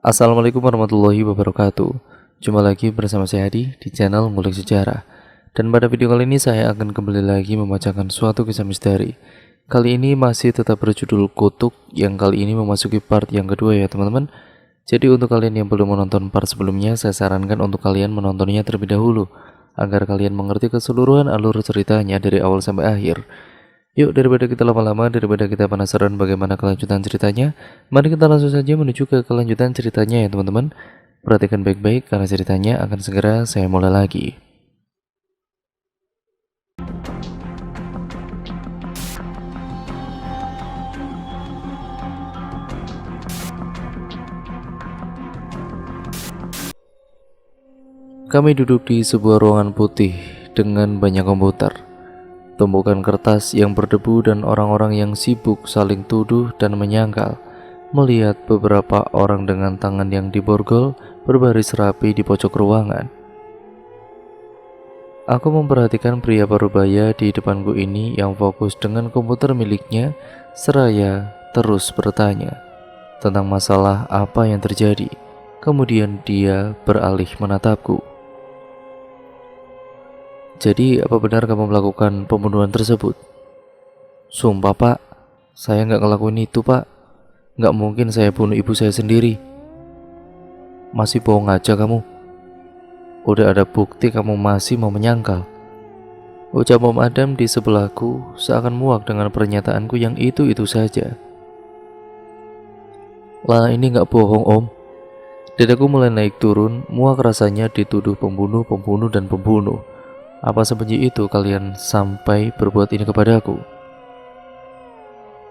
Assalamualaikum warahmatullahi wabarakatuh. Jumpa lagi bersama saya Hadi di channel Ngulik Sejarah. Dan pada video kali ini saya akan kembali lagi membacakan suatu kisah misteri. Kali ini masih tetap berjudul Kutuk, yang kali ini memasuki part yang kedua ya teman-teman. Jadi untuk kalian yang belum menonton part sebelumnya, saya sarankan untuk kalian menontonnya terlebih dahulu agar kalian mengerti keseluruhan alur ceritanya dari awal sampai akhir. Yuk, daripada kita lama-lama, daripada kita penasaran bagaimana kelanjutan ceritanya, mari kita langsung saja menuju ke kelanjutan ceritanya ya teman-teman. Perhatikan baik-baik karena ceritanya akan segera saya mulai lagi. Kami duduk di sebuah ruangan putih dengan banyak komputer, tumpukan kertas yang berdebu, dan orang-orang yang sibuk saling tuduh dan menyangkal. Melihat beberapa orang dengan tangan yang diborgol berbaris rapi di pojok ruangan. Aku memperhatikan pria parubaya di depanku ini yang fokus dengan komputer miliknya, seraya terus bertanya tentang masalah apa yang terjadi. Kemudian dia beralih menatapku. Jadi apa benar kamu melakukan pembunuhan tersebut? Sumpah pak, saya nggak ngelakuin itu pak. Nggak mungkin saya bunuh ibu saya sendiri. Masih bohong aja kamu. Udah ada bukti kamu masih mau menyangkal. Ucap Om Adam di sebelahku seakan muak dengan pernyataanku yang itu saja. Lah ini nggak bohong om. Dadaku mulai naik turun, muak rasanya dituduh pembunuh, dan pembunuh. Apa sebenci itu kalian sampai berbuat ini kepadaku?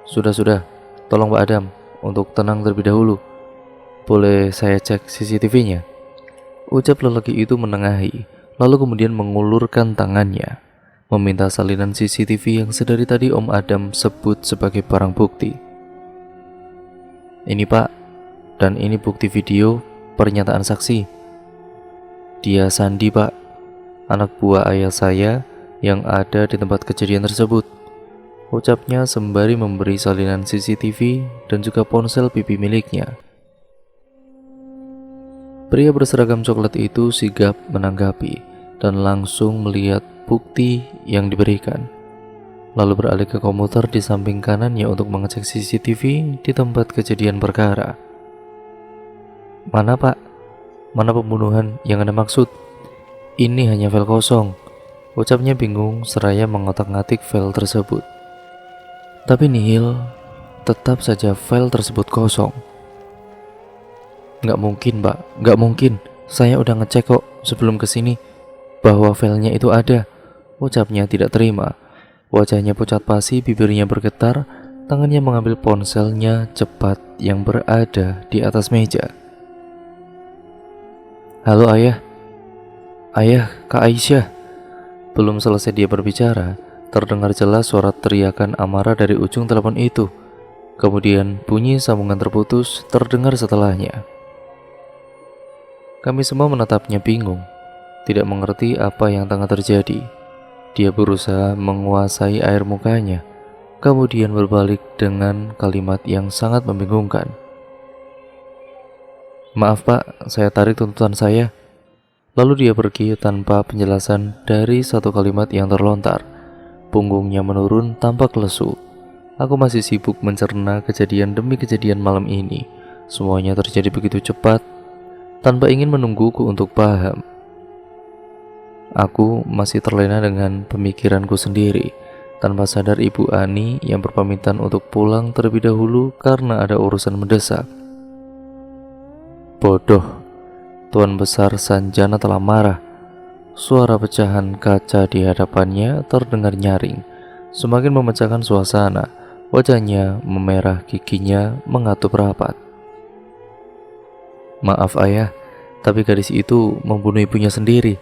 Sudah, tolong Pak Adam untuk tenang terlebih dahulu. Boleh saya cek CCTV-nya? Ucap lelaki itu menengahi, lalu kemudian mengulurkan tangannya, meminta salinan CCTV yang sedari tadi Om Adam sebut sebagai barang bukti. Ini Pak, dan ini bukti video pernyataan saksi. Dia Sandi Pak, anak buah ayah saya yang ada di tempat kejadian tersebut. Ucapnya sembari memberi salinan CCTV dan juga ponsel pipi miliknya. Pria berseragam coklat itu sigap menanggapi dan langsung melihat bukti yang diberikan. Lalu beralih ke komputer di samping kanannya untuk mengecek CCTV di tempat kejadian perkara. Mana Pak? Mana pembunuhan yang Anda maksud? Ini hanya file kosong. Ucapnya bingung seraya mengotak-ngatik file tersebut. Tapi nihil, tetap saja file tersebut kosong. Nggak mungkin Pak, nggak mungkin. Saya udah ngecek kok sebelum kesini bahwa filenya itu ada. Ucapnya tidak terima. Wajahnya pucat pasi, bibirnya bergetar, tangannya mengambil ponselnya cepat yang berada di atas meja. Halo ayah. Ayah, Kak Aisyah. Belum selesai dia berbicara, terdengar jelas suara teriakan amarah dari ujung telepon itu. Kemudian bunyi sambungan terputus terdengar setelahnya. Kami semua menatapnya bingung, tidak mengerti apa yang tengah terjadi. Dia berusaha menguasai air mukanya, kemudian berbalik dengan kalimat yang sangat membingungkan. Maaf Pak, saya tarik tuntutan saya. Lalu dia pergi tanpa penjelasan dari satu kalimat yang terlontar. Punggungnya menurun tampak lesu. Aku masih sibuk mencerna kejadian demi kejadian malam ini. Semuanya terjadi begitu cepat, tanpa ingin menungguku untuk paham. Aku masih terlena dengan pemikiranku sendiri, tanpa sadar Ibu Ani yang berpamitan untuk pulang terlebih dahulu karena ada urusan mendesak. Bodoh. Tuan Besar Sanjana telah marah. Suara pecahan kaca di hadapannya terdengar nyaring, semakin memecahkan suasana. Wajahnya memerah, giginya mengatup rapat. Maaf ayah, tapi gadis itu membunuh ibunya sendiri.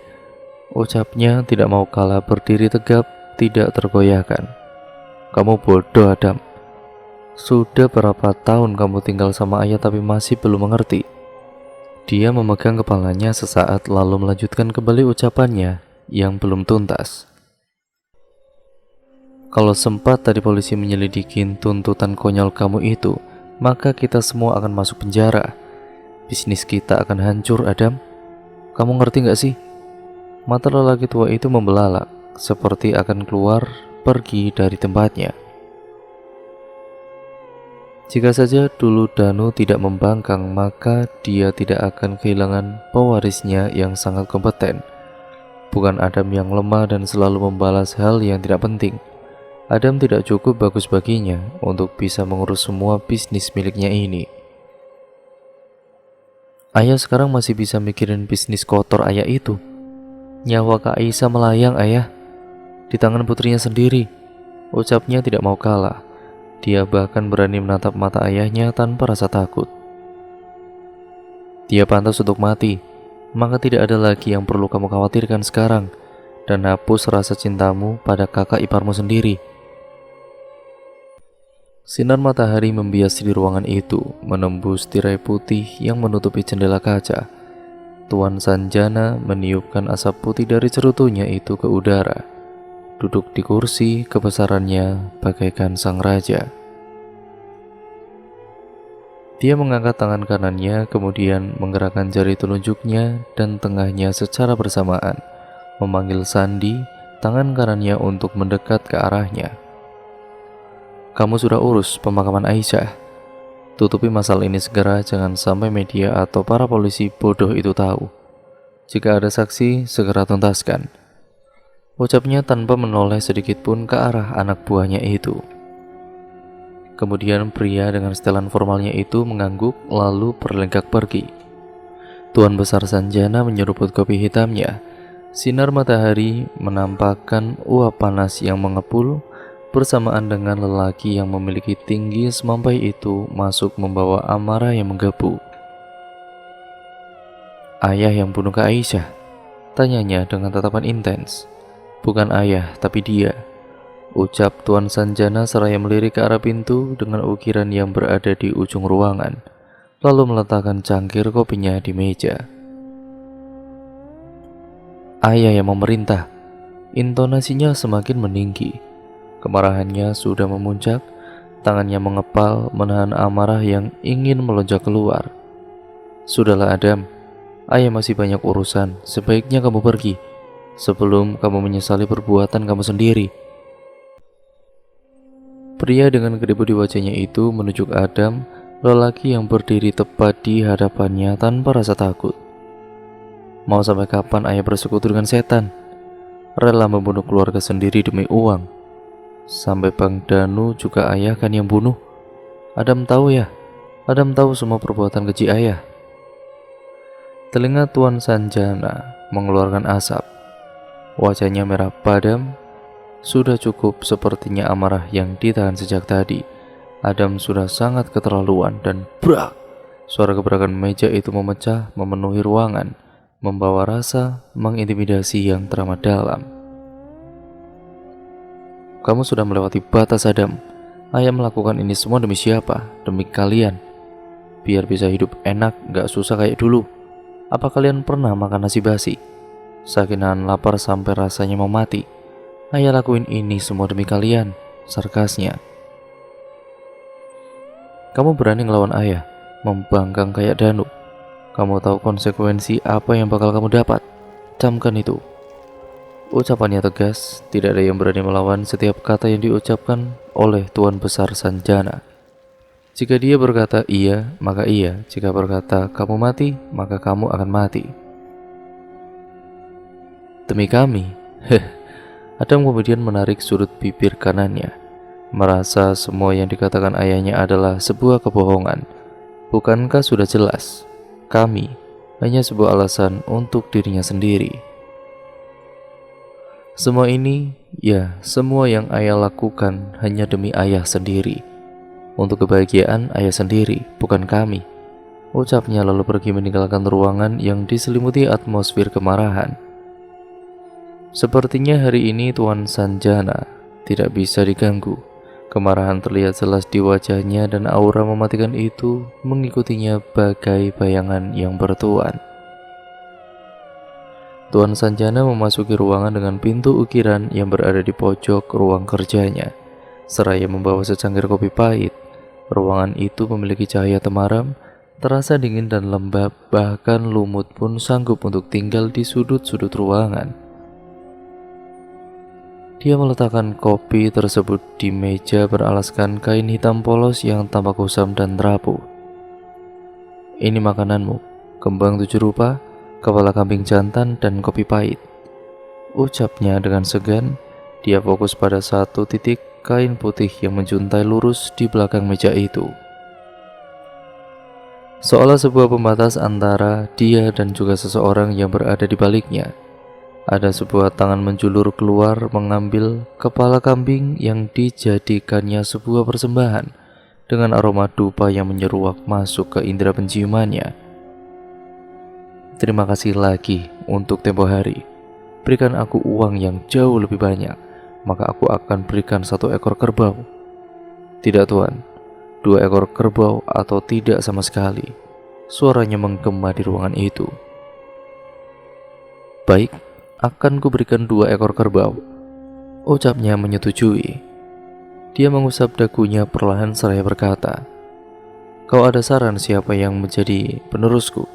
Ucapnya tidak mau kalah berdiri tegap, tidak tergoyahkan. Kamu bodoh Adam. Sudah berapa tahun kamu tinggal sama ayah tapi masih belum mengerti? Dia memegang kepalanya sesaat lalu melanjutkan kembali ucapannya yang belum tuntas. Kalau sempat tadi polisi menyelidiki tuntutan konyol kamu itu, maka kita semua akan masuk penjara. Bisnis kita akan hancur, Adam. Kamu ngerti gak sih? Mata lelaki tua itu membelalak, seperti akan keluar pergi dari tempatnya. Jika saja dulu Danu tidak membangkang, maka dia tidak akan kehilangan pewarisnya yang sangat kompeten. Bukan Adam yang lemah dan selalu membalas hal yang tidak penting. Adam tidak cukup bagus baginya untuk bisa mengurus semua bisnis miliknya ini. Ayah sekarang masih bisa mikirin bisnis kotor ayah itu. Nyawa Kak Aisyah melayang, ayah, di tangan putrinya sendiri. Ucapnya tidak mau kalah. Dia bahkan berani menatap mata ayahnya tanpa rasa takut. Dia pantas untuk mati, maka tidak ada lagi yang perlu kamu khawatirkan sekarang. Dan hapus rasa cintamu pada kakak iparmu sendiri. Sinar matahari membias di ruangan itu, menembus tirai putih yang menutupi jendela kaca. Tuan Sanjana meniupkan asap putih dari cerutunya itu ke udara. Duduk di kursi kebesarannya bagaikan sang raja. Dia mengangkat tangan kanannya, kemudian menggerakkan jari telunjuknya dan tengahnya secara bersamaan, memanggil Sandi, tangan kanannya untuk mendekat ke arahnya. Kamu sudah urus pemakaman Aisyah. Tutupi masalah ini segera, jangan sampai media atau para polisi bodoh itu tahu. Jika ada saksi, segera tuntaskan. Ucapnya tanpa menoleh sedikit pun ke arah anak buahnya itu. Kemudian pria dengan setelan formalnya itu mengangguk lalu berlenggak pergi. Tuan Besar Sanjana menyeruput kopi hitamnya. Sinar matahari menampakkan uap panas yang mengepul, bersamaan dengan lelaki yang memiliki tinggi semampai itu masuk membawa amarah yang menggebu. Ayah yang bunuh Kak Aisyah? Tanyanya dengan tatapan intens. Bukan ayah, tapi dia, ucap Tuan Sanjana seraya melirik ke arah pintu dengan ukiran yang berada di ujung ruangan, lalu meletakkan cangkir kopinya di meja. Ayah yang memerintah. Intonasinya semakin meninggi. Kemarahannya sudah memuncak, tangannya mengepal menahan amarah yang ingin melonjak keluar. Sudahlah Adam, ayah masih banyak urusan, sebaiknya kamu pergi, sebelum kamu menyesali perbuatan kamu sendiri. Pria dengan kedip di wajahnya itu menunjuk Adam, lelaki yang berdiri tepat di hadapannya tanpa rasa takut. Mau sampai kapan ayah bersekutu dengan setan? Rela membunuh keluarga sendiri demi uang. Sampai Bang Danu juga ayah kan yang bunuh. Adam tahu ya, Adam tahu semua perbuatan keji ayah. Telinga Tuan Sanjana mengeluarkan asap. Wajahnya merah padam. Sudah cukup sepertinya amarah yang ditahan sejak tadi. Adam sudah sangat keterlaluan dan brak. Suara gebrakan meja itu memecah memenuhi ruangan, membawa rasa mengintimidasi yang teramat dalam. Kamu sudah melewati batas, Adam. Ayah melakukan ini semua demi siapa? Demi kalian. Biar bisa hidup enak, gak susah kayak dulu. Apa kalian pernah makan nasi basi? Saking nahan lapar sampai rasanya mau mati. Ayah lakuin ini semua demi kalian, sarkasnya. Kamu berani ngelawan ayah, membangkang kayak Danu. Kamu tahu konsekuensi apa yang bakal kamu dapat. Camkan itu. Ucapannya tegas, tidak ada yang berani melawan setiap kata yang diucapkan oleh Tuan Besar Sanjana. Jika dia berkata iya, maka iya. Jika berkata kamu mati, maka kamu akan mati. Demi kami. Adam kemudian menarik sudut bibir kanannya, merasa semua yang dikatakan ayahnya adalah sebuah kebohongan. Bukankah sudah jelas? Kami hanya sebuah alasan untuk dirinya sendiri. Semua ini, ya, semua yang ayah lakukan hanya demi ayah sendiri. Untuk kebahagiaan ayah sendiri, bukan kami. Ucapnya lalu pergi meninggalkan ruangan yang diselimuti atmosfer kemarahan. Sepertinya hari ini Tuan Sanjana tidak bisa diganggu. Kemarahan terlihat jelas di wajahnya dan aura mematikan itu mengikutinya bagai bayangan yang bertuan. Tuan Sanjana memasuki ruangan dengan pintu ukiran yang berada di pojok ruang kerjanya, seraya membawa secangkir kopi pahit. Ruangan itu memiliki cahaya temaram, Terasa dingin dan lembab, bahkan lumut pun sanggup untuk tinggal di sudut-sudut ruangan. Dia meletakkan kopi tersebut di meja beralaskan kain hitam polos yang tampak kusam dan rapuh. "Ini makananmu, kembang 7 rupa, kepala kambing jantan, dan kopi pahit," ucapnya dengan segan. Dia fokus pada satu titik kain putih yang menjuntai lurus di belakang meja itu, seolah sebuah pembatas antara dia dan juga seseorang yang berada di baliknya. Ada sebuah tangan menjulur keluar mengambil kepala kambing yang dijadikannya sebuah persembahan dengan aroma dupa yang menyeruak masuk ke indera penciumannya. "Terima kasih lagi untuk tempo hari. Berikan aku uang yang jauh lebih banyak, maka aku akan berikan 1 ekor kerbau." "Tidak tuan, 2 ekor kerbau atau tidak sama sekali," suaranya menggema di ruangan itu. "Baik, akan kuberikan 2 ekor kerbau," ucapnya menyetujui. Dia mengusap dagunya perlahan seraya berkata, "Kau ada saran siapa yang menjadi penerusku?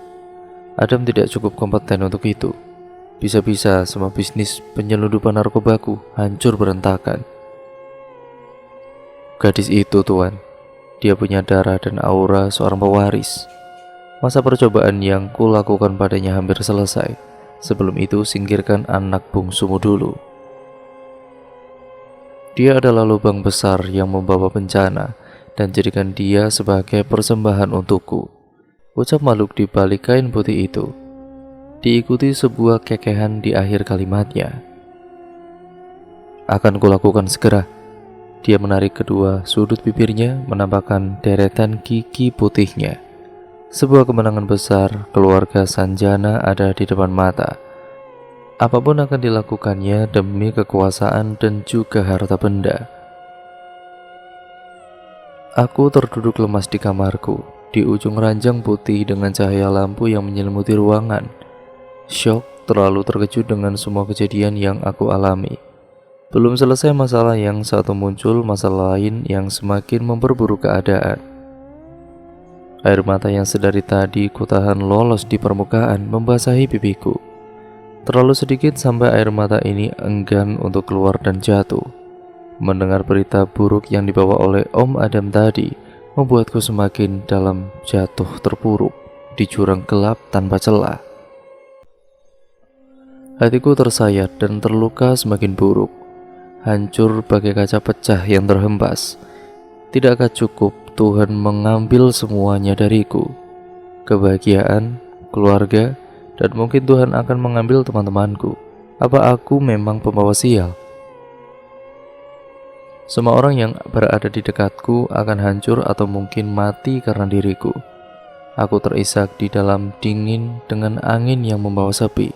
Adam tidak cukup kompeten untuk itu. Bisa-bisa semua bisnis penyelundupan narkobaku hancur berantakan." "Gadis itu tuan, dia punya darah dan aura seorang pewaris. Masa percobaan yang kulakukan padanya hampir selesai. Sebelum itu singkirkan anak bungsumu dulu. Dia adalah lubang besar yang membawa bencana, dan jadikan dia sebagai persembahan untukku," ucap makhluk di balik kain putih itu. Diikuti sebuah kekehan di akhir kalimatnya. "Akan kulakukan segera." Dia menarik kedua sudut bibirnya, menampakkan deretan gigi putihnya. Sebuah kemenangan besar keluarga Sanjana ada di depan mata. Apapun akan dilakukannya demi kekuasaan dan juga harta benda. Aku terduduk lemas di kamarku, di ujung ranjang putih dengan cahaya lampu yang menyelimuti ruangan. Syok, terlalu terkejut dengan semua kejadian yang aku alami. Belum selesai masalah yang satu, muncul masalah lain yang semakin memperburuk keadaan. Air mata yang sedari tadi kutahan lolos di permukaan membasahi pipiku. Terlalu sedikit sampai air mata ini enggan untuk keluar dan jatuh. Mendengar berita buruk yang dibawa oleh Om Adam tadi membuatku semakin dalam jatuh terpuruk di jurang gelap tanpa celah. Hatiku tersayat dan terluka semakin buruk, hancur bagai kaca pecah yang terhempas. Tidakkah cukup Tuhan mengambil semuanya dariku? Kebahagiaan, keluarga, dan mungkin Tuhan akan mengambil teman-temanku. Apa aku memang pembawa sial? Semua orang yang berada di dekatku akan hancur atau mungkin mati karena diriku. Aku terisak di dalam dingin dengan angin yang membawa sepi.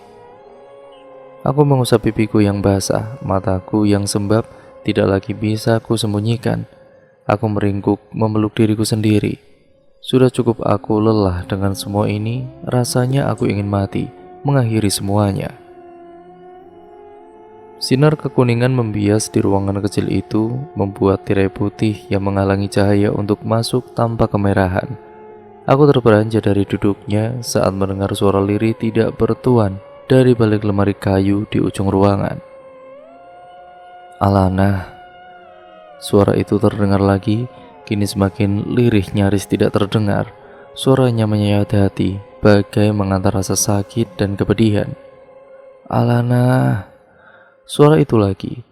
Aku mengusap pipiku yang basah, mataku yang sembab tidak lagi bisa ku sembunyikan. Aku meringkuk memeluk diriku sendiri. Sudah cukup aku lelah dengan semua ini. Rasanya aku ingin mati, mengakhiri semuanya. Sinar kekuningan membias di ruangan kecil itu, membuat tirai putih yang menghalangi cahaya untuk masuk tanpa kemerahan. Aku terperanjat dari duduknya saat mendengar suara lirih tidak bertuan dari balik lemari kayu di ujung ruangan. "Alana." Suara itu terdengar lagi, kini semakin lirih nyaris tidak terdengar. Suaranya menyayat hati, bagai mengantar rasa sakit dan kepedihan. "Alana." Suara itu lagi.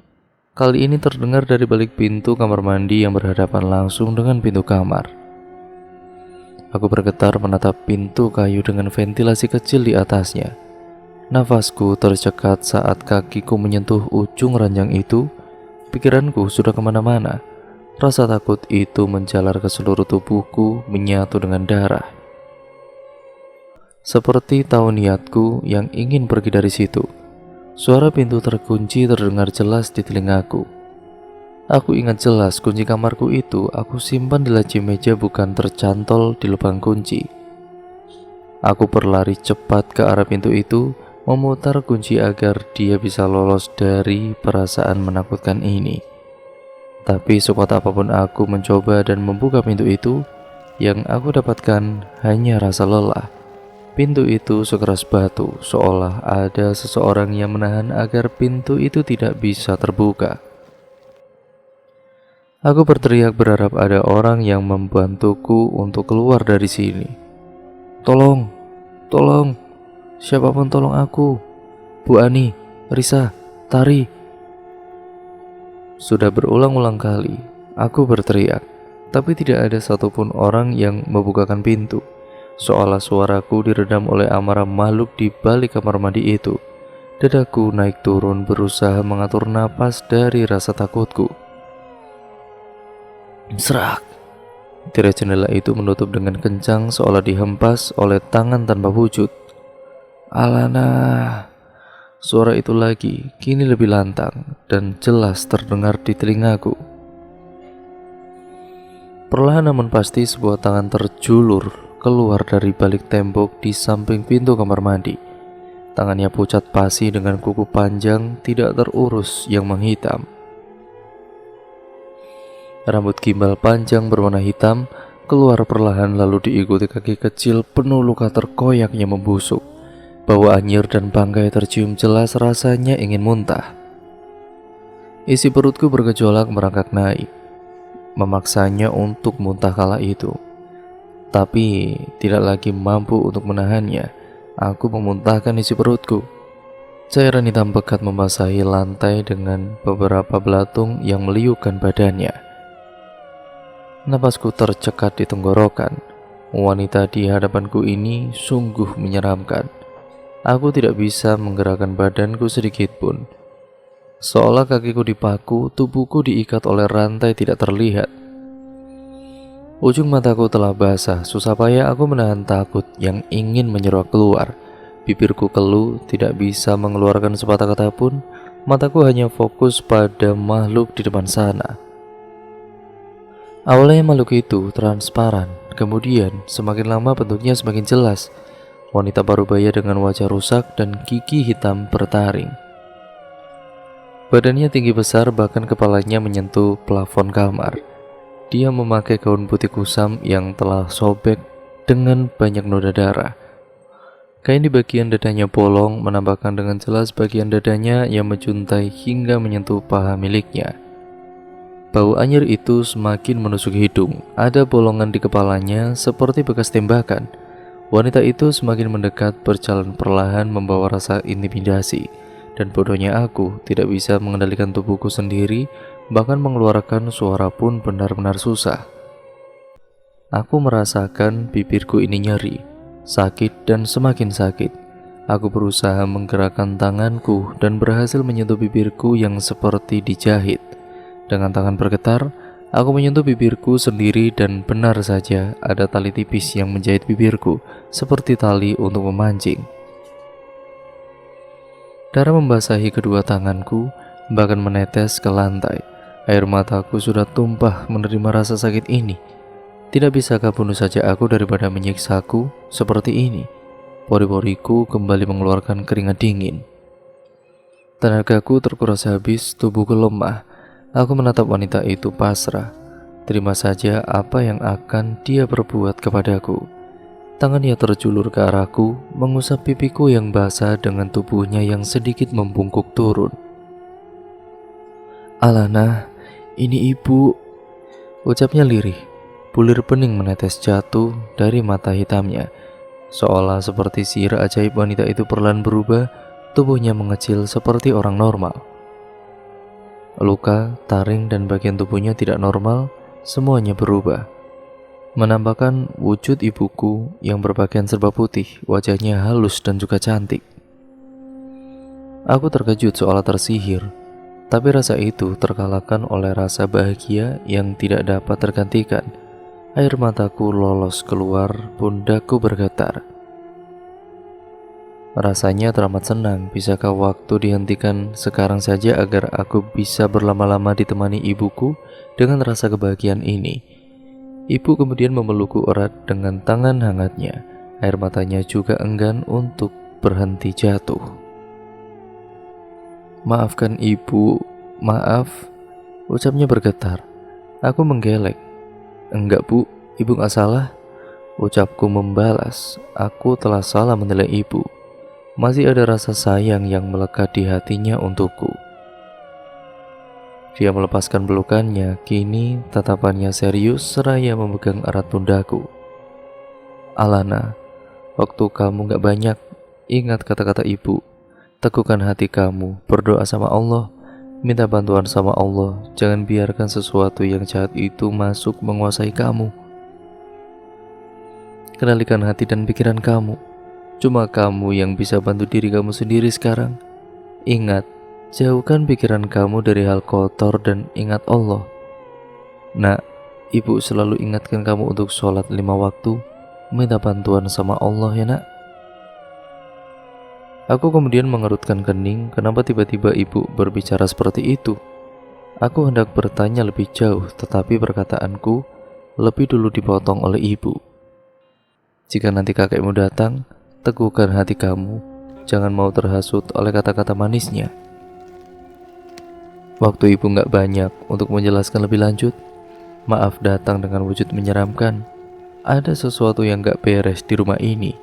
Kali ini terdengar dari balik pintu kamar mandi yang berhadapan langsung dengan pintu kamar. Aku bergetar menatap pintu kayu dengan ventilasi kecil di atasnya. Nafasku tercekat saat kakiku menyentuh ujung ranjang itu. Pikiranku sudah kemana-mana. Rasa takut itu menjalar ke seluruh tubuhku, menyatu dengan darah. Seperti tahu niatku yang ingin pergi dari situ. Suara pintu terkunci terdengar jelas di telingaku. Aku ingat jelas kunci kamarku itu aku simpan di laci meja, bukan tercantol di lubang kunci. Aku berlari cepat ke arah pintu itu, memutar kunci agar dia bisa lolos dari perasaan menakutkan ini. Tapi sekuat apapun aku mencoba dan membuka pintu itu, Yang aku dapatkan hanya rasa lelah. Pintu itu sekeras batu, seolah ada seseorang yang menahan agar pintu itu tidak bisa terbuka. Aku berteriak berharap ada orang yang membantuku untuk keluar dari sini. Tolong, tolong, siapapun tolong aku. Bu Ani, Risa, Tari. Sudah berulang-ulang kali, aku berteriak, tapi tidak ada satupun orang yang membukakan pintu. Seolah suaraku diredam oleh amarah makhluk di balik kamar mandi itu. Dadaku naik turun berusaha mengatur napas dari rasa takutku. Serak. Tirai jendela itu menutup dengan kencang seolah dihempas oleh tangan tanpa wujud. Alana. Suara itu lagi, kini lebih lantang dan jelas terdengar di telingaku. Perlahan namun pasti sebuah tangan terjulur keluar dari balik tembok di samping pintu kamar mandi. Tangannya pucat pasi dengan kuku panjang tidak terurus yang menghitam. Rambut gimbal panjang berwarna hitam keluar perlahan lalu diikuti kaki kecil penuh luka terkoyak yang membusuk. Bau anyir dan bangkai tercium jelas, rasanya ingin muntah. Isi perutku bergejolak merangkak naik, memaksanya untuk muntah kala itu. Tapi tidak lagi mampu untuk menahannya. Aku memuntahkan isi perutku. Cairan hitam pekat membasahi lantai dengan beberapa belatung yang meliukkan badannya. Napasku tercekat di tenggorokan. Wanita di hadapanku ini sungguh menyeramkan. Aku tidak bisa menggerakkan badanku sedikit pun. Seolah kakiku dipaku, tubuhku diikat oleh rantai tidak terlihat. Ujung mataku telah basah, susah payah aku menahan takut yang ingin menyeruak keluar. Bibirku keluh, tidak bisa mengeluarkan sepatah kata pun. Mataku hanya fokus pada makhluk di depan sana. Awalnya makhluk itu transparan, kemudian semakin lama bentuknya semakin jelas. Wanita parubaya dengan wajah rusak dan gigi hitam bertaring. Badannya tinggi besar, bahkan kepalanya menyentuh plafon kamar. Dia memakai gaun putih kusam yang telah sobek dengan banyak noda darah. Kain di bagian dadanya bolong, menampakkan dengan jelas bagian dadanya yang menjuntai hingga menyentuh paha miliknya. Bau anyir itu semakin menusuk hidung. Ada bolongan di kepalanya seperti bekas tembakan. Wanita itu semakin mendekat, berjalan perlahan membawa rasa intimidasi. Dan bodohnya aku tidak bisa mengendalikan tubuhku sendiri, bahkan mengeluarkan suara pun benar-benar susah. Aku merasakan bibirku ini nyeri, sakit dan semakin sakit. Aku berusaha menggerakkan tanganku dan berhasil menyentuh bibirku yang seperti dijahit. Dengan tangan bergetar, aku menyentuh bibirku sendiri dan benar saja ada tali tipis yang menjahit bibirku seperti tali untuk memancing. Darah membasahi kedua tanganku, bahkan menetes ke lantai. Air mataku sudah tumpah menerima rasa sakit ini. Tidak bisakah bunuh saja aku daripada menyiksaku seperti ini? Pori-poriku kembali mengeluarkan keringat dingin. Tenagaku terkuras habis, tubuhku lemah. Aku menatap wanita itu pasrah. Terima saja apa yang akan dia perbuat kepadaku. Tangannya terjulur ke arahku, mengusap pipiku yang basah dengan tubuhnya yang sedikit membungkuk turun. Alana, ini ibu, ucapnya lirih. Bulir bening menetes jatuh dari mata hitamnya. Seolah seperti sihir ajaib wanita itu perlahan berubah, tubuhnya mengecil seperti orang normal. Luka, taring, dan bagian tubuhnya tidak normal, semuanya berubah. Menampakkan wujud ibuku yang berpakaian serba putih, wajahnya halus dan juga cantik. Aku terkejut seolah tersihir, tapi rasa itu terkalahkan oleh rasa bahagia yang tidak dapat tergantikan. Air mataku lolos keluar, pundakku bergetar. Rasanya teramat senang, bisakah waktu dihentikan sekarang saja agar aku bisa berlama-lama ditemani ibuku dengan rasa kebahagiaan ini. Ibu kemudian memelukku erat dengan tangan hangatnya. Air matanya juga enggan untuk berhenti jatuh. Maafkan ibu, maaf, ucapnya bergetar. Aku menggelek. Enggak bu, Ibu gak salah, ucapku membalas. Aku telah salah menilai ibu. Masih ada rasa sayang yang melekat di hatinya untukku. Dia melepaskan pelukannya, kini tatapannya serius seraya memegang erat pundaku. Alana, waktu kamu gak banyak, ingat kata-kata ibu. Teguhkan hati kamu, berdoa sama Allah, minta bantuan sama Allah. Jangan biarkan sesuatu yang jahat itu masuk menguasai kamu. Kendalikan hati dan pikiran kamu. Cuma kamu yang bisa bantu diri kamu sendiri sekarang. Ingat, jauhkan pikiran kamu dari hal kotor dan ingat Allah. Nak, ibu selalu ingatkan kamu untuk sholat 5 waktu. Minta bantuan sama Allah ya nak. Aku kemudian mengerutkan kening. Kenapa tiba-tiba ibu berbicara seperti itu? Aku hendak bertanya lebih jauh, tetapi perkataanku lebih dulu dipotong oleh ibu. Jika nanti kakekmu datang, teguhkan hati kamu, jangan mau terhasut oleh kata-kata manisnya. Waktu ibu gak banyak untuk menjelaskan lebih lanjut. Maaf datang dengan wujud menyeramkan. Ada sesuatu yang gak beres di rumah ini,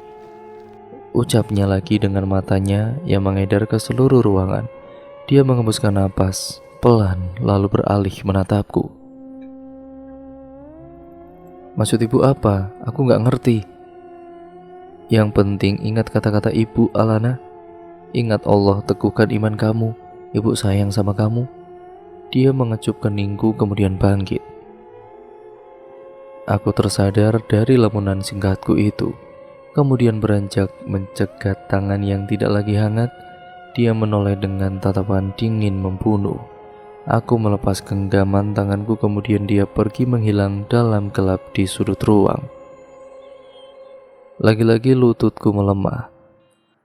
ucapnya lagi dengan matanya yang mengedar ke seluruh ruangan. Dia mengembuskan napas pelan lalu beralih menatapku. Maksud ibu apa? Aku gak ngerti. Yang penting ingat kata-kata ibu, Alana. Ingat Allah, teguhkan iman kamu. Ibu sayang sama kamu. Dia mengecup keningku kemudian bangkit. Aku tersadar dari lamunan singkatku itu. Kemudian beranjak mencegat tangan yang tidak lagi hangat. Dia menoleh dengan tatapan dingin membunuh. Aku melepas genggaman tanganku, kemudian dia pergi menghilang dalam gelap di sudut ruang. Lagi-lagi lututku melemah.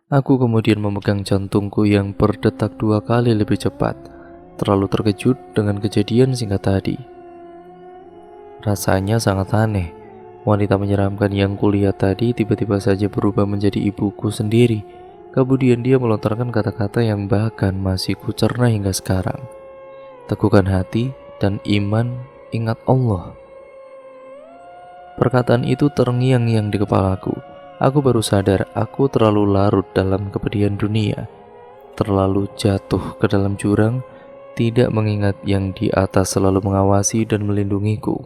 Aku kemudian memegang jantungku yang berdetak 2 kali lebih cepat. Terlalu terkejut dengan kejadian singkat tadi. Rasanya sangat aneh. Wanita menyeramkan yang kulihat tadi tiba-tiba saja berubah menjadi ibuku sendiri. Kemudian dia melontarkan kata-kata yang bahkan masih kucerna hingga sekarang. Teguhkan hati dan iman, ingat Allah. Perkataan itu terngiang-ngiang di kepalaku. Aku baru sadar aku terlalu larut dalam kepedihan dunia, terlalu jatuh ke dalam jurang, tidak mengingat yang di atas selalu mengawasi dan melindungiku.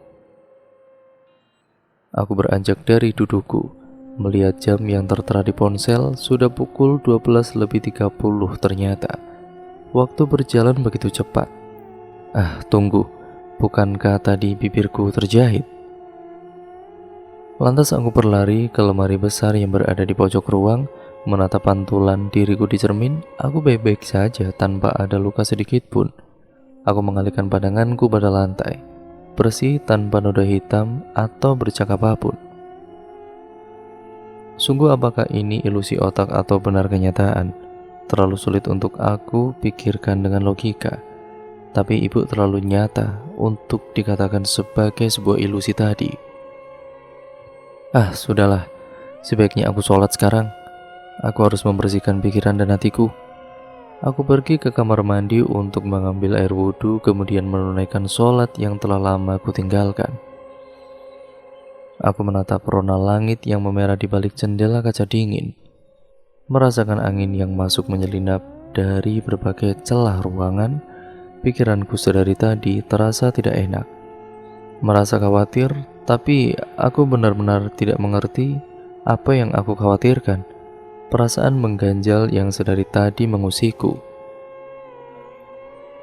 Aku beranjak dari dudukku, melihat jam yang tertera di ponsel, sudah pukul 12:30 ternyata. Waktu berjalan begitu cepat. Tunggu, bukankah tadi bibirku terjahit? Lantas aku berlari ke lemari besar yang berada di pojok ruang, menatap pantulan diriku di cermin. Aku baik-baik saja tanpa ada luka sedikit pun. Aku mengalihkan pandanganku pada lantai, bersih tanpa noda hitam atau bercak apapun. Sungguh apakah ini ilusi otak atau benar kenyataan? Terlalu sulit untuk aku pikirkan dengan logika. Tapi ibu terlalu nyata untuk dikatakan sebagai sebuah ilusi tadi. Sudahlah, sebaiknya aku sholat sekarang. Aku harus membersihkan pikiran dan hatiku. Aku pergi ke kamar mandi untuk mengambil air wudhu, kemudian menunaikan sholat yang telah lama aku tinggalkan. Aku menatap rona langit yang memerah di balik jendela kaca dingin, merasakan angin yang masuk menyelinap dari berbagai celah ruangan. Pikiranku sedari tadi terasa tidak enak, merasa khawatir, tapi aku benar-benar tidak mengerti apa yang aku khawatirkan. Perasaan mengganjal yang sedari tadi mengusikku.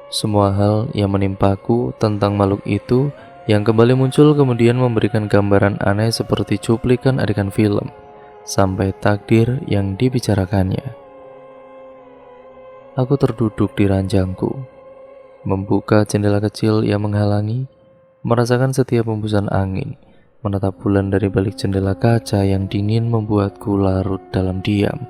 Semua hal yang menimpaku tentang makhluk itu yang kembali muncul kemudian memberikan gambaran aneh seperti cuplikan adegan film, sampai takdir yang dibicarakannya. Aku terduduk di ranjangku, membuka jendela kecil yang menghalangi, merasakan setiap hembusan angin, menatap bulan dari balik jendela kaca yang dingin membuatku larut dalam diam.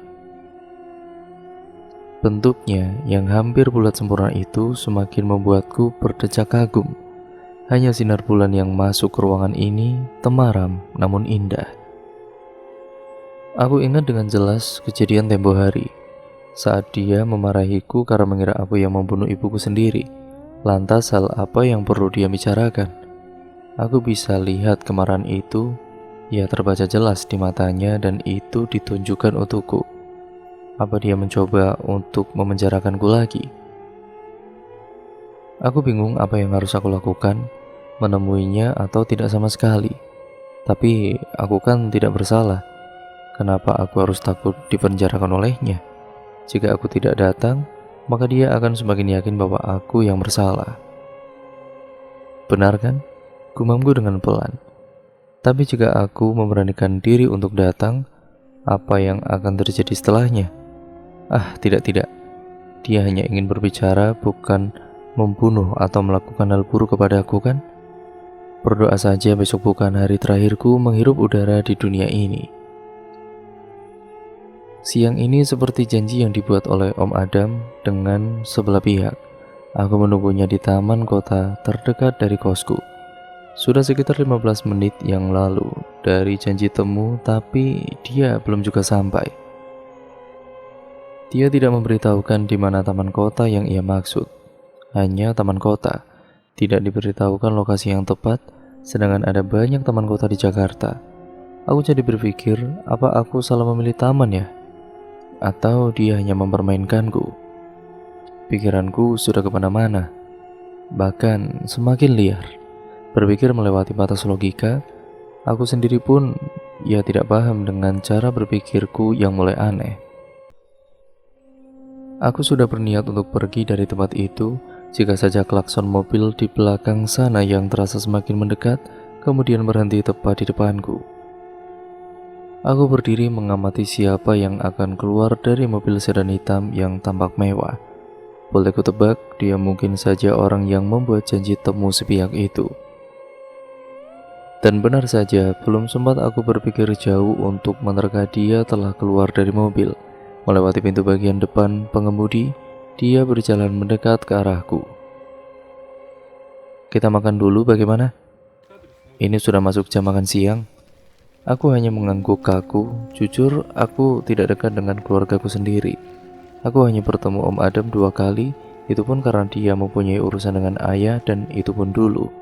Bentuknya yang hampir bulat sempurna itu semakin membuatku berdecak kagum. Hanya sinar bulan yang masuk ke ruangan ini temaram namun indah. Aku ingat dengan jelas kejadian tempo hari, saat dia memarahiku karena mengira aku yang membunuh ibuku sendiri. Lantas hal apa yang perlu dia bicarakan? Aku bisa lihat kemarahan itu, ya terbaca jelas di matanya dan itu ditunjukkan untukku. Apa dia mencoba untuk memenjarakanku lagi? Aku bingung apa yang harus aku lakukan, menemuinya atau tidak sama sekali. Tapi aku kan tidak bersalah. Kenapa aku harus takut dipenjarakan olehnya? Jika aku tidak datang, maka dia akan semakin yakin bahwa aku yang bersalah. Benar kan? Gumamku dengan pelan. Tapi jika aku memberanikan diri untuk datang, apa yang akan terjadi setelahnya? Tidak. Dia hanya ingin berbicara, bukan membunuh atau melakukan hal buruk kepadaku kan? Berdoa saja besok bukan hari terakhirku menghirup udara di dunia ini. Siang ini seperti janji yang dibuat oleh Om Adam dengan sebelah pihak. Aku menunggunya di taman kota terdekat dari kosku. Sudah sekitar 15 menit yang lalu dari janji temu, tapi dia belum juga sampai. Dia tidak memberitahukan di mana taman kota yang ia maksud. Hanya taman kota. Tidak diberitahukan lokasi yang tepat, sedangkan ada banyak taman kota di Jakarta. Aku jadi berpikir, apa aku salah memilih taman ya? Atau dia hanya mempermainkanku? Pikiranku sudah kemana-mana, bahkan semakin liar. Berpikir melewati batas logika, aku sendiri pun tidak paham dengan cara berpikirku yang mulai aneh. Aku sudah berniat untuk pergi dari tempat itu, jika saja klakson mobil di belakang sana yang terasa semakin mendekat, kemudian berhenti tepat di depanku. Aku berdiri mengamati siapa yang akan keluar dari mobil sedan hitam yang tampak mewah. Boleh kutebak, dia mungkin saja orang yang membuat janji temu sepihak itu. Dan benar saja, belum sempat aku berpikir jauh untuk menerka dia telah keluar dari mobil. Melewati pintu bagian depan pengemudi, dia berjalan mendekat ke arahku. Kita makan dulu bagaimana? Ini sudah masuk jam makan siang. Aku hanya mengangguk kaku. Jujur, aku tidak dekat dengan keluargaku sendiri. Aku hanya bertemu Om Adam 2 kali, itu pun karena dia mempunyai urusan dengan ayah dan itu pun dulu.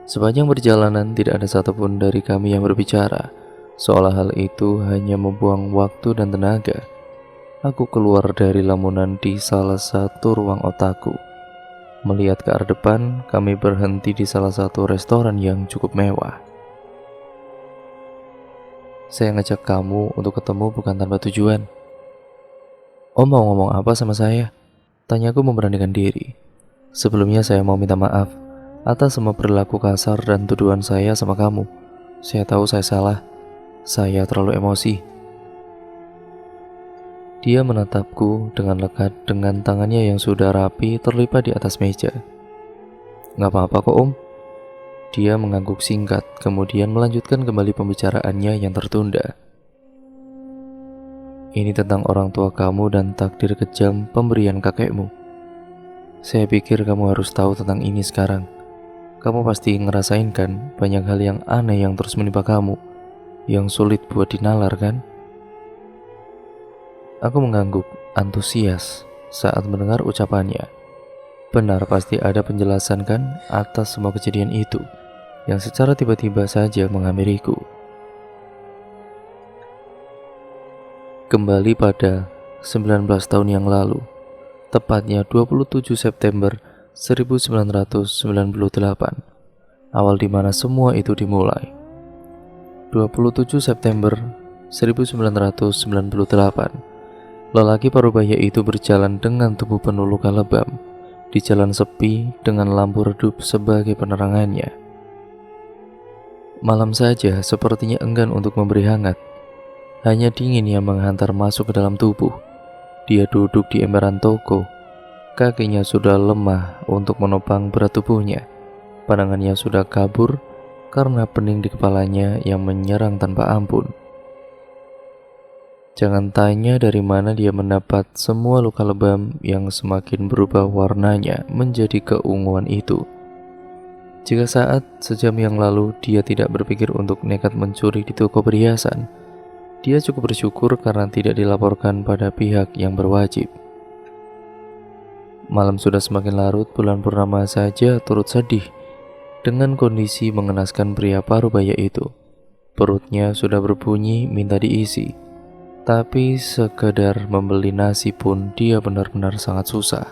Sepanjang perjalanan tidak ada satupun dari kami yang berbicara, seolah hal itu hanya membuang waktu dan tenaga. Aku keluar dari lamunan di salah satu ruang otakku. Melihat ke arah depan, kami berhenti di salah satu restoran yang cukup mewah. Saya ngajak kamu untuk ketemu bukan tanpa tujuan. Om mau ngomong apa sama saya? Tanyaku memberanikan diri. Sebelumnya saya mau minta maaf atas semua perilaku kasar dan tuduhan saya sama kamu. Saya tahu saya salah. Saya terlalu emosi. Dia menatapku dengan lekat dengan tangannya yang sudah rapi terlipat di atas meja. Gak apa-apa kok Om. Dia mengangguk singkat, kemudian melanjutkan kembali pembicaraannya yang tertunda. Ini tentang orang tua kamu dan takdir kejam pemberian kakekmu. Saya pikir kamu harus tahu tentang ini sekarang. Kamu pasti ngerasain kan banyak hal yang aneh yang terus menimpa kamu, yang sulit buat dinalar kan? Aku mengangguk antusias saat mendengar ucapannya. Benar, pasti ada penjelasan kan atas semua kejadian itu yang secara tiba-tiba saja menghampiriku. Kembali pada 19 tahun yang lalu, tepatnya 27 September 1998, awal dimana semua itu dimulai. 27 September 1998, lelaki parubaya itu berjalan dengan tubuh penuh luka lebam di jalan sepi dengan lampu redup sebagai penerangannya. Malam saja sepertinya enggan untuk memberi hangat, hanya dingin yang menghantar masuk ke dalam tubuh. Dia duduk di emperan toko. Kakinya sudah lemah untuk menopang berat tubuhnya. Pandangannya sudah kabur karena pening di kepalanya yang menyerang tanpa ampun. Jangan tanya dari mana dia mendapat semua luka lebam yang semakin berubah warnanya menjadi keunguan itu. Jika saat sejam yang lalu dia tidak berpikir untuk nekat mencuri di toko perhiasan, dia cukup bersyukur karena tidak dilaporkan pada pihak yang berwajib. Malam sudah semakin larut, bulan purnama saja turut sedih dengan kondisi mengenaskan pria parubaya itu. Perutnya sudah berbunyi minta diisi, tapi sekedar membeli nasi pun dia benar-benar sangat susah.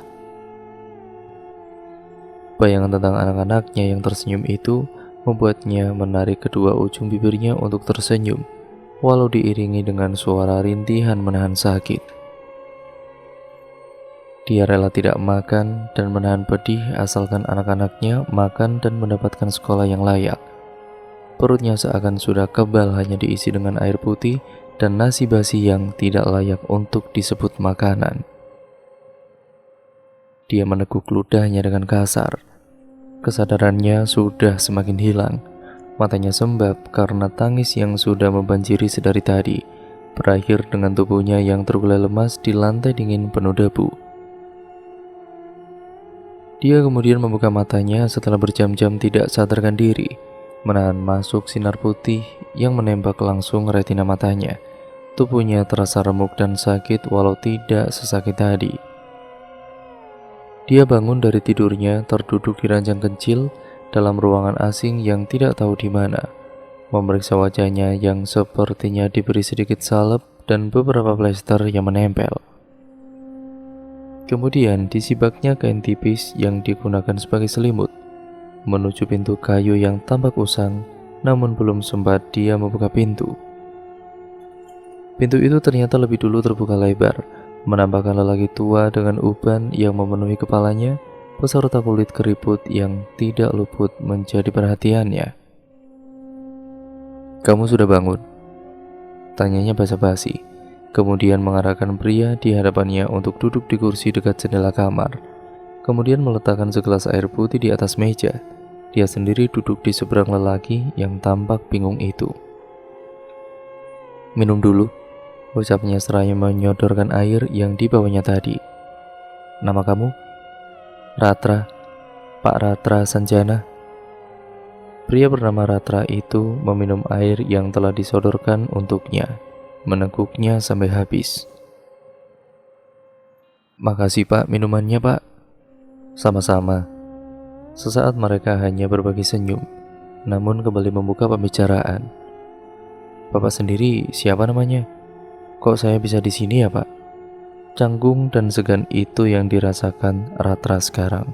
Bayangan tentang anak-anaknya yang tersenyum itu membuatnya menarik kedua ujung bibirnya untuk tersenyum, walau diiringi dengan suara rintihan menahan sakit. Dia rela tidak makan dan menahan pedih asalkan anak-anaknya makan dan mendapatkan sekolah yang layak. Perutnya seakan sudah kebal hanya diisi dengan air putih dan nasi basi yang tidak layak untuk disebut makanan. Dia meneguk ludahnya dengan kasar. Kesadarannya sudah semakin hilang. Matanya sembab karena tangis yang sudah membanjiri sedari tadi, berakhir dengan tubuhnya yang tergulai lemas di lantai dingin penuh debu. Dia kemudian membuka matanya setelah berjam-jam tidak sadarkan diri, menahan masuk sinar putih yang menembak langsung retina matanya. Tubuhnya terasa remuk dan sakit walau tidak sesakit tadi. Dia bangun dari tidurnya terduduk di ranjang kecil dalam ruangan asing yang tidak tahu di mana, memeriksa wajahnya yang sepertinya diberi sedikit salep dan beberapa plester yang menempel. Kemudian disibaknya kain tipis yang digunakan sebagai selimut, menuju pintu kayu yang tampak usang, namun belum sempat dia membuka pintu. Pintu itu ternyata lebih dulu terbuka lebar, menampakkan lelaki tua dengan uban yang memenuhi kepalanya, beserta kulit keriput yang tidak luput menjadi perhatiannya. "Kamu sudah bangun?" tanyanya basa-basi, kemudian mengarahkan pria di hadapannya untuk duduk di kursi dekat jendela kamar. Kemudian meletakkan segelas air putih di atas meja. Dia sendiri duduk di seberang lelaki yang tampak bingung itu. "Minum dulu," ucapnya seraya menyodorkan air yang dibawanya tadi. "Nama kamu?" "Ratra, Pak Ratra Sanjana." Pria bernama Ratra itu meminum air yang telah disodorkan untuknya, meneguknya sampai habis. "Makasih Pak minumannya Pak." "Sama-sama." Sesaat mereka hanya berbagi senyum, namun kembali membuka pembicaraan. "Bapak sendiri siapa namanya? Kok saya bisa di sini ya Pak?" Canggung dan segan itu yang dirasakan Ratra sekarang.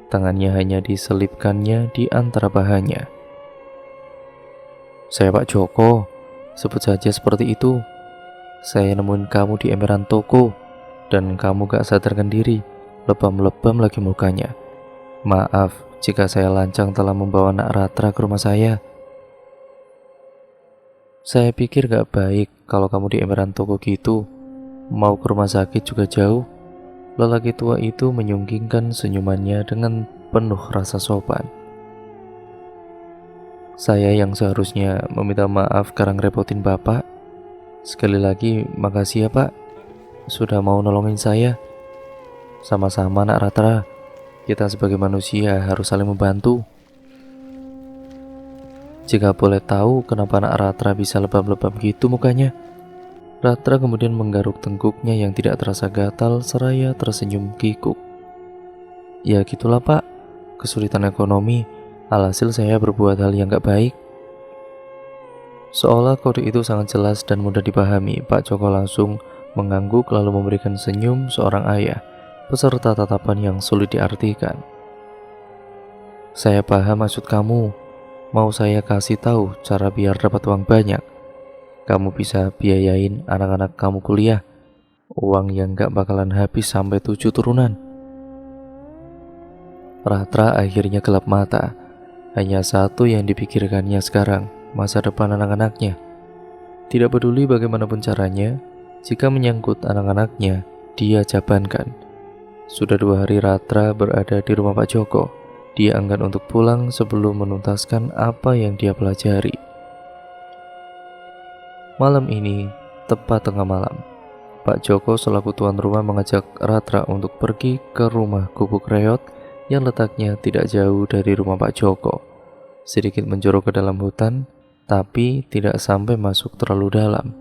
Tangannya hanya diselipkannya di antara pahanya. "Saya Pak Joko, sebut saja seperti itu. Saya nemuin kamu di emperan toko, dan kamu gak sadarkan diri, lebam-lebam lagi mukanya. Maaf jika saya lancang telah membawa anak Ratra ke rumah saya. Saya pikir gak baik kalau kamu di emperan toko gitu. Mau ke rumah sakit juga jauh." Lelaki tua itu menyunggingkan senyumannya dengan penuh rasa sopan. "Saya yang seharusnya meminta maaf karena ngerepotin Bapak. Sekali lagi makasih ya Pak, sudah mau nolongin saya." "Sama-sama Nak Ratra, kita sebagai manusia harus saling membantu." "Jika boleh tahu kenapa Nak Ratra bisa lebam-lebam gitu mukanya?" Ratra kemudian menggaruk tengkuknya yang tidak terasa gatal seraya tersenyum kikuk. "Ya gitulah Pak, kesulitan ekonomi, alhasil saya berbuat hal yang gak baik." Seolah kode itu sangat jelas dan mudah dipahami, Pak Joko langsung mengangguk lalu memberikan senyum seorang ayah, beserta tatapan yang sulit diartikan. "Saya paham maksud kamu, mau saya kasih tahu cara biar dapat uang banyak. Kamu bisa biayain anak-anak kamu kuliah, uang yang gak bakalan habis sampai 7 turunan." Ratra akhirnya gelap mata. Hanya satu yang dipikirkannya sekarang, masa depan anak-anaknya. Tidak peduli bagaimanapun caranya, jika menyangkut anak-anaknya, dia jabankan. Sudah 2 hari Ratra berada di rumah Pak Joko. Dia enggan untuk pulang sebelum menuntaskan apa yang dia pelajari. Malam ini, tepat tengah malam, Pak Joko selaku tuan rumah mengajak Ratra untuk pergi ke rumah gubuk reot yang letaknya tidak jauh dari rumah Pak Joko. Sedikit menjorok ke dalam hutan, tapi tidak sampai masuk terlalu dalam.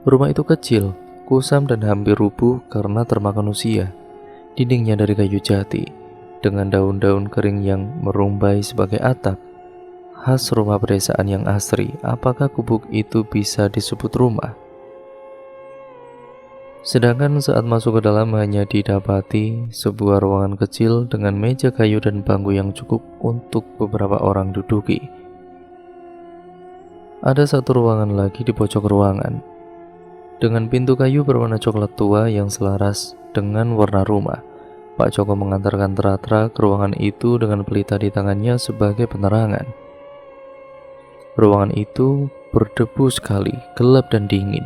Rumah itu kecil, kusam dan hampir rubuh karena termakan usia. Dindingnya dari kayu jati. dengan daun-daun kering yang merumbai sebagai atap, khas rumah pedesaan yang asri. Apakah gubuk itu bisa disebut rumah? Sedangkan saat masuk ke dalam hanya didapati sebuah ruangan kecil dengan meja kayu dan bangku yang cukup untuk beberapa orang duduki. Ada satu ruangan lagi di pojok ruangan, dengan pintu kayu berwarna coklat tua yang selaras dengan warna rumah. Pak Joko mengantarkan Ratra ke ruangan itu dengan pelita di tangannya sebagai penerangan. Ruangan itu berdebu sekali, gelap dan dingin,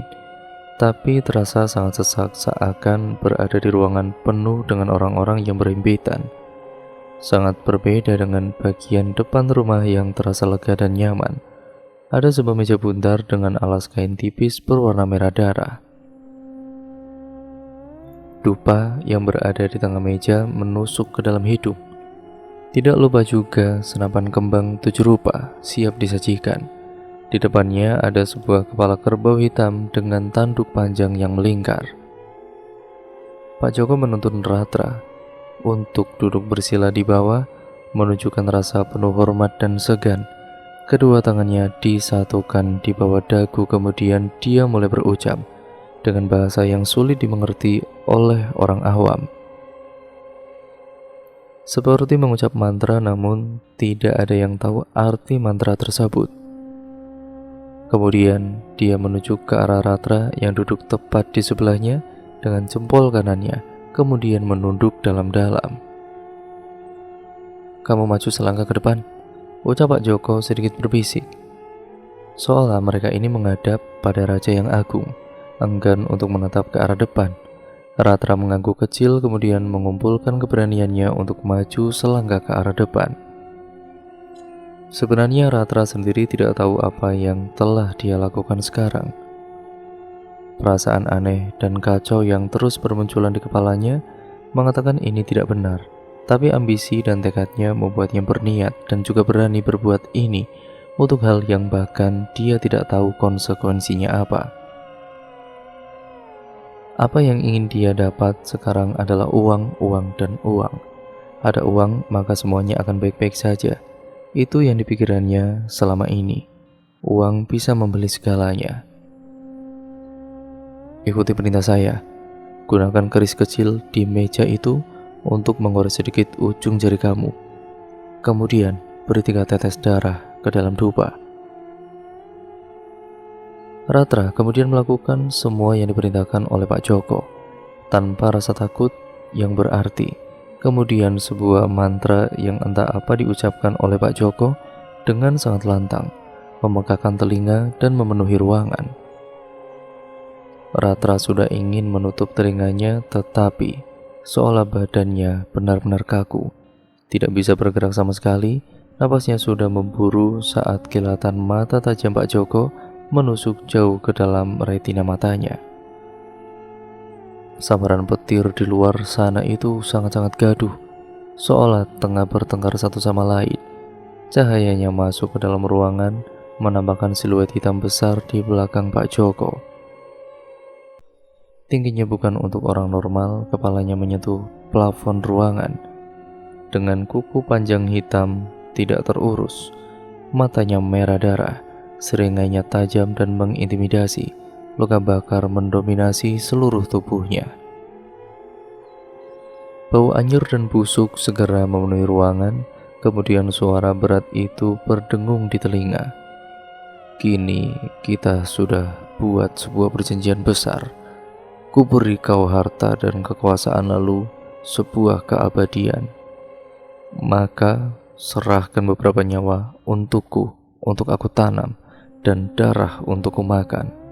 tapi terasa sangat sesak, seakan berada di ruangan penuh dengan orang-orang yang berhimpitan. Sangat berbeda dengan bagian depan rumah yang terasa lega dan nyaman. Ada sebuah meja bundar dengan alas kain tipis berwarna merah darah. Dupa yang berada di tengah meja menusuk ke dalam hidung. Tidak lupa juga senapan kembang 7 rupa siap disajikan. Di depannya ada sebuah kepala kerbau hitam dengan tanduk panjang yang melingkar. Pak Joko menuntun Ratra untuk duduk bersila di bawah, menunjukkan rasa penuh hormat dan segan. Kedua tangannya disatukan di bawah dagu, kemudian dia mulai berucap dengan bahasa yang sulit dimengerti oleh orang awam. Seperti mengucap mantra, namun tidak ada yang tahu arti mantra tersebut. Kemudian dia menuju ke arah Ratra yang duduk tepat di sebelahnya dengan jempol kanannya, kemudian menunduk dalam-dalam. "Kamu maju selangkah ke depan," ucap Pak Joko sedikit berbisik. Seolah mereka ini menghadap pada raja yang agung, enggan untuk menatap ke arah depan. Ratra mengangguk kecil, kemudian mengumpulkan keberaniannya untuk maju selangkah ke arah depan. Sebenarnya Ratra sendiri tidak tahu apa yang telah dia lakukan sekarang. Perasaan aneh dan kacau yang terus bermunculan di kepalanya mengatakan ini tidak benar. Tapi ambisi dan tekadnya membuatnya berniat dan juga berani berbuat ini untuk hal yang bahkan dia tidak tahu konsekuensinya apa. Apa yang ingin dia dapat sekarang adalah uang, uang, dan uang. Ada uang, maka semuanya akan baik-baik saja. Itu yang dipikirannya selama ini. Uang bisa membeli segalanya. "Ikuti perintah saya. Gunakan keris kecil di meja itu untuk menggores sedikit ujung jari kamu. Kemudian beri 3 tetes darah ke dalam dupa." Ratra kemudian melakukan semua yang diperintahkan oleh Pak Joko tanpa rasa takut yang berarti. Kemudian sebuah mantra yang entah apa diucapkan oleh Pak Joko dengan sangat lantang, memegahkan telinga dan memenuhi ruangan. Ratra sudah ingin menutup telinganya, tetapi seolah badannya benar-benar kaku, tidak bisa bergerak sama sekali. Napasnya sudah memburu saat kilatan mata tajam Pak Joko menusuk jauh ke dalam retina matanya. Sambaran petir di luar sana itu sangat-sangat gaduh, seolah tengah bertengkar satu sama lain. Cahayanya masuk ke dalam ruangan, menambahkan siluet hitam besar di belakang Pak Joko. Tingginya bukan untuk orang normal, kepalanya menyentuh plafon ruangan. Dengan kuku panjang hitam tidak terurus, matanya merah darah, seringainya tajam dan mengintimidasi. Luka bakar mendominasi seluruh tubuhnya. Bau anyir dan busuk segera memenuhi ruangan, kemudian suara berat itu berdengung di telinga. "Kini kita sudah buat sebuah perjanjian besar. Kuberi kau harta dan kekuasaan, lalu sebuah keabadian. Maka serahkan beberapa nyawa untukku, untuk aku tanam, dan darah untuk kumakan.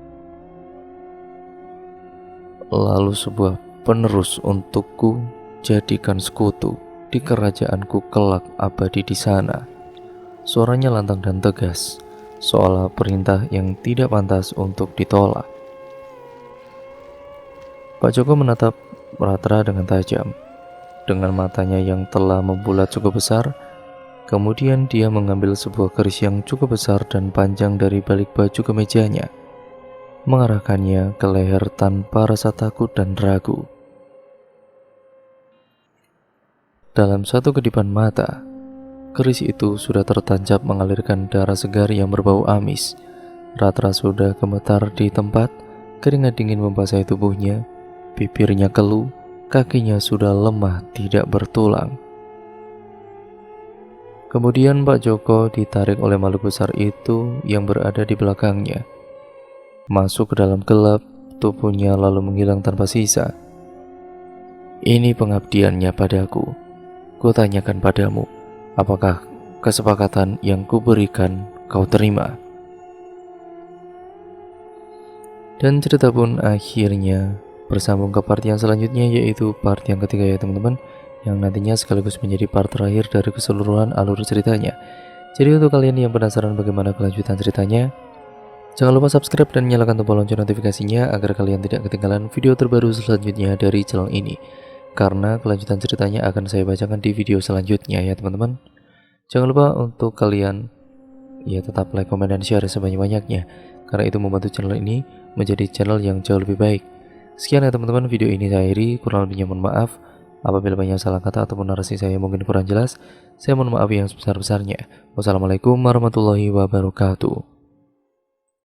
Lalu sebuah penerus untukku jadikan sekutu di kerajaanku kelak abadi di sana." Suaranya lantang dan tegas, seolah perintah yang tidak pantas untuk ditolak. Pak Joko menatap Ratra dengan tajam, dengan matanya yang telah membulat cukup besar. Kemudian dia mengambil sebuah keris yang cukup besar dan panjang dari balik baju kemejanya, mengarahkannya ke leher tanpa rasa takut dan ragu. dalam satu kedipan mata, keris itu sudah tertancap mengalirkan darah segar yang berbau amis. Ratra sudah gemetar di tempat, keringat dingin membasahi tubuhnya, bibirnya keluh, kakinya sudah lemah tidak bertulang. Kemudian Pak Joko ditarik oleh makhluk besar itu yang berada di belakangnya. Masuk ke dalam gelap, tubuhnya lalu menghilang tanpa sisa. Ini pengabdiannya padaku. Kutanyakan padamu, apakah kesepakatan yang kuberikan kau terima? Dan cerita pun akhirnya bersambung ke part yang selanjutnya, yaitu part yang ketiga ya teman-teman, yang nantinya sekaligus menjadi part terakhir dari keseluruhan alur ceritanya. Jadi untuk kalian yang penasaran bagaimana kelanjutan ceritanya, jangan lupa subscribe dan nyalakan tombol lonceng notifikasinya agar kalian tidak ketinggalan video terbaru selanjutnya dari channel ini. Karena kelanjutan ceritanya akan saya bacakan di video selanjutnya ya teman-teman. Jangan lupa untuk kalian ya tetap like, komen, dan share sebanyak-banyaknya, karena itu membantu channel ini menjadi channel yang jauh lebih baik. Sekian ya teman-teman, video ini saya akhiri, kurang lebihnya mohon maaf. Apabila banyak salah kata ataupun narasi saya mungkin kurang jelas, saya mohon maaf yang sebesar-besarnya. Wassalamualaikum warahmatullahi wabarakatuh.